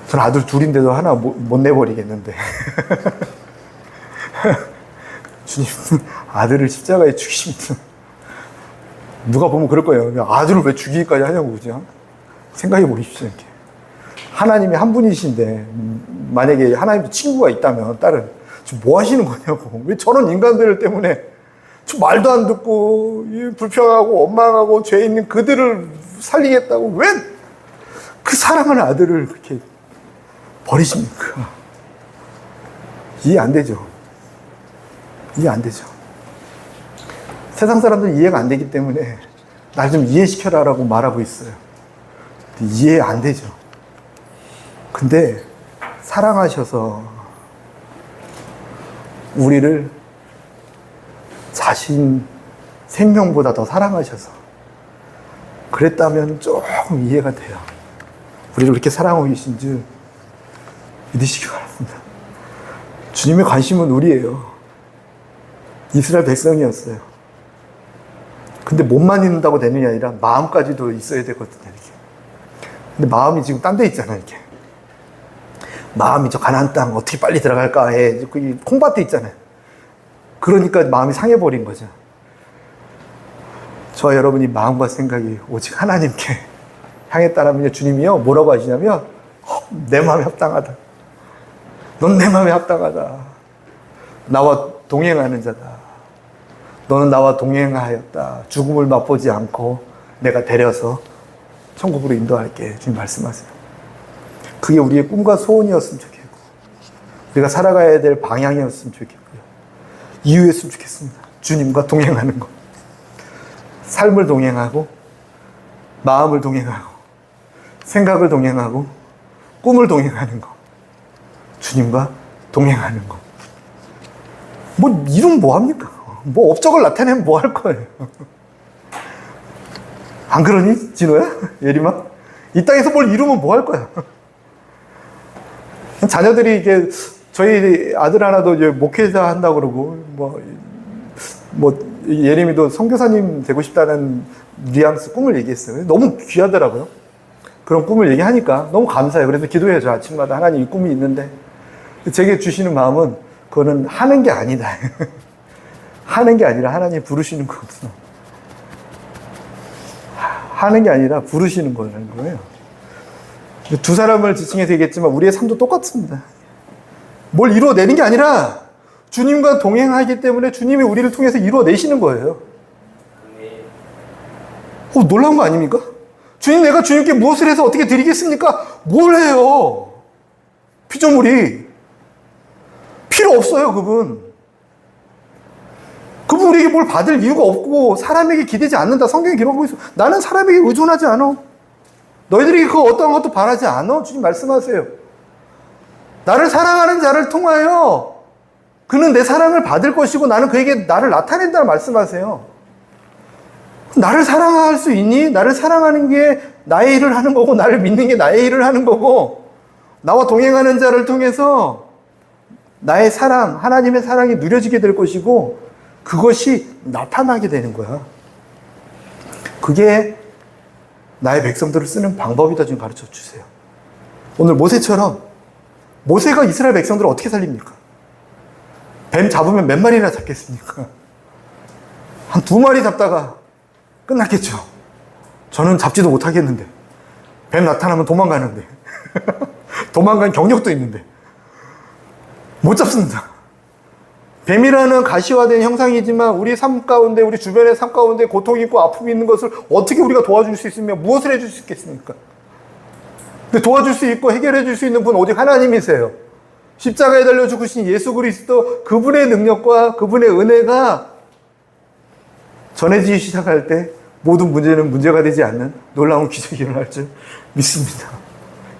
전 아들 둘인데도 하나 못 내버리겠는데 주님 아들을 십자가에 죽이십니다. 누가 보면 그럴 거예요. 아들을 왜 죽이기까지 하냐고, 그죠? 생각해 보십시오. 이렇게. 하나님이 한 분이신데 만약에 하나님도 친구가 있다면 딸은 지금 뭐 하시는 거냐고. 왜 저런 인간들 때문에 좀 말도 안 듣고 불평하고 원망하고 죄 있는 그들을 살리겠다고 왜 그 사랑하는 아들을 그렇게 버리십니까? 이해 안 되죠. 이해 안 되죠. 세상 사람들은 이해가 안 되기 때문에 날 좀 이해시켜라라고 말하고 있어요. 이해 안 되죠. 근데 사랑하셔서 우리를 자신 생명보다 더 사랑하셔서 그랬다면 조금 이해가 돼요. 우리를 그렇게 사랑하고 계신 줄 믿으시기 바랍니다. 주님의 관심은 우리예요. 이스라엘 백성이었어요. 근데 몸만 있는다고 되는 게 아니라 마음까지도 있어야 되거든요. 이렇게. 근데 마음이 지금 딴 데 있잖아요. 이렇게. 마음이 저 가나안 땅 어떻게 빨리 들어갈까 해. 콩밭에 있잖아요. 그러니까 마음이 상해버린 거죠. 저와 여러분이 마음과 생각이 오직 하나님께 향했다라면 주님이요 뭐라고 하시냐면 내 마음에 합당하다. 넌 내 마음에 합당하다. 나와 동행하는 자다. 너는 나와 동행하였다. 죽음을 맛보지 않고 내가 데려서 천국으로 인도할게. 주님 말씀하세요. 그게 우리의 꿈과 소원이었으면 좋겠고 우리가 살아가야 될 방향이었으면 좋겠고요. 이유였으면 좋겠습니다. 주님과 동행하는 것. 삶을 동행하고 마음을 동행하고 생각을 동행하고 꿈을 동행하는 것. 주님과 동행하는 것. 뭐 이루면 뭐합니까? 뭐 업적을 나타내면 뭐 할 거예요? 안 그러니? 진호야? 예림아? 이 땅에서 뭘 이루면 뭐 할 거야? 자녀들이 이게 저희 아들 하나도 이제 목회자 한다고 그러고 예림이도 선교사님 되고 싶다는 뉘앙스 꿈을 얘기했어요. 너무 귀하더라고요. 그런 꿈을 얘기하니까 너무 감사해요. 그래서 기도해야죠. 아침마다 하나님 이 꿈이 있는데 제게 주시는 마음은 그거는 하는 게 아니다. 하는 게 아니라 하나님 부르시는 거구나. 하는 게 아니라 부르시는 거라는 거예요. 두 사람을 지칭해서 얘기했지만 우리의 삶도 똑같습니다. 뭘 이루어내는 게 아니라 주님과 동행하기 때문에 주님이 우리를 통해서 이루어내시는 거예요. 놀라운 거 아닙니까? 주님, 내가 주님께 무엇을 해서 어떻게 드리겠습니까? 뭘 해요? 피조물이. 필요 없어요, 그분. 그분 우리에게 뭘 받을 이유가 없고 사람에게 기대지 않는다. 성경에 기록하고 있어. 나는 사람에게 의존하지 않아. 너희들이 그 어떠한 것도 바라지 않아. 주님 말씀하세요. 나를 사랑하는 자를 통하여 그는 내 사랑을 받을 것이고 나는 그에게 나를 나타낸다는 말씀하세요. 나를 사랑할 수 있니? 나를 사랑하는 게 나의 일을 하는 거고 나를 믿는 게 나의 일을 하는 거고 나와 동행하는 자를 통해서 나의 사랑, 하나님의 사랑이 누려지게 될 것이고 그것이 나타나게 되는 거야. 그게 나의 백성들을 쓰는 방법이다 좀 가르쳐 주세요. 오늘 모세처럼 모세가 이스라엘 백성들을 어떻게 살립니까? 뱀 잡으면 몇 마리나 잡겠습니까? 한 2마리 잡다가 끝났겠죠. 저는 잡지도 못하겠는데 뱀 나타나면 도망가는데 도망간 경력도 있는데 못 잡습니다. 뱀이라는 가시화된 형상이지만 우리 삶 가운데 우리 주변의 삶 가운데 고통이 있고 아픔이 있는 것을 어떻게 우리가 도와줄 수 있으며 무엇을 해줄 수 있겠습니까? 근데 도와줄 수 있고 해결해 줄 수 있는 분 오직 하나님이세요. 십자가에 달려 죽으신 예수 그리스도, 그분의 능력과 그분의 은혜가 전해지기 시작할 때 모든 문제는 문제가 되지 않는 놀라운 기적이 일어날 줄 믿습니다.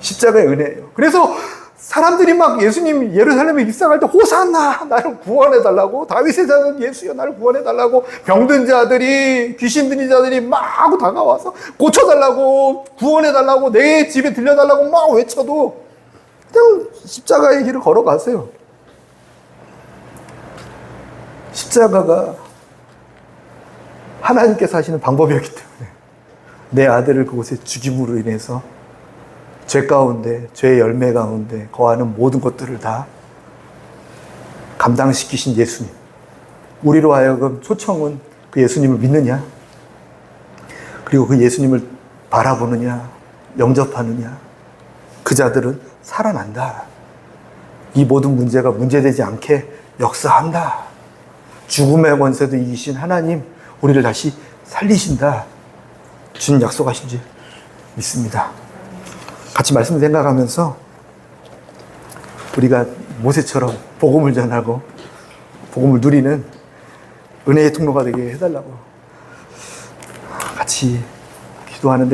십자가의 은혜예요. 그래서 사람들이 막 예수님 예루살렘에 입성할 때 호산나, 나를 구원해달라고, 다윗의 자는 예수여 나를 구원해달라고, 병든 자들이, 귀신 들린 자들이 막 다가와서 고쳐달라고, 구원해달라고, 내 집에 들려달라고 막 외쳐도 그냥 십자가의 길을 걸어가세요. 십자가가 하나님께서 하시는 방법이었기 때문에 내 아들을 그곳에 죽임으로 인해서 죄 가운데, 죄의 열매 가운데 거하는 모든 것들을 다 감당시키신 예수님. 우리로 하여금 초청은 그 예수님을 믿느냐? 그리고 그 예수님을 바라보느냐? 영접하느냐? 그 자들은 살아난다. 이 모든 문제가 문제되지 않게 역사한다. 죽음의 권세도 이기신 하나님, 우리를 다시 살리신다. 주님 약속하신 줄 믿습니다. 같이 말씀 생각하면서 우리가 모세처럼 복음을 전하고 복음을 누리는 은혜의 통로가 되게 해달라고 같이 기도하는데